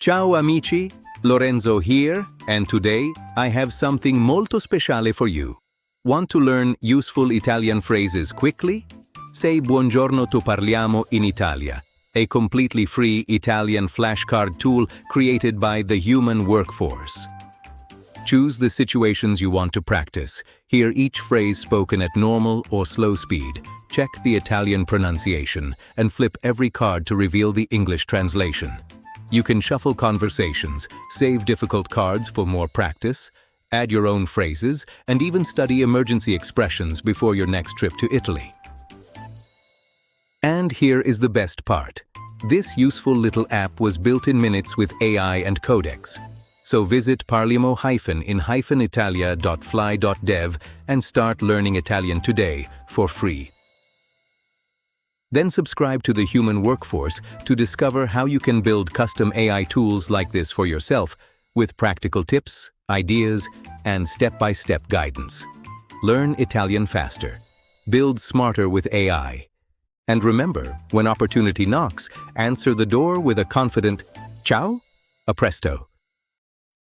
Ciao amici, Lorenzo here, and today I have something molto speciale for you. Want to learn useful Italian phrases quickly? Say buongiorno to Parliamo in Italia, a completely free Italian flashcard tool created by the human workforce. Choose the situations you want to practice. Hear each phrase spoken at normal or slow speed. Check the Italian pronunciation and flip every card to reveal the English translation. You can shuffle conversations, save difficult cards for more practice, add your own phrases, and even study emergency expressions before your next trip to Italy. And here is the best part. This useful little app was built in minutes with AI and codecs. So visit Parliamo-in-italia.fly.dev and start learning Italian today for free. Then subscribe to the Human Workforce to discover how you can build custom AI tools like this for yourself with practical tips, ideas, and step-by-step guidance. Learn Italian faster. Build smarter with AI. And remember, when opportunity knocks, answer the door with a confident "Ciao, a presto."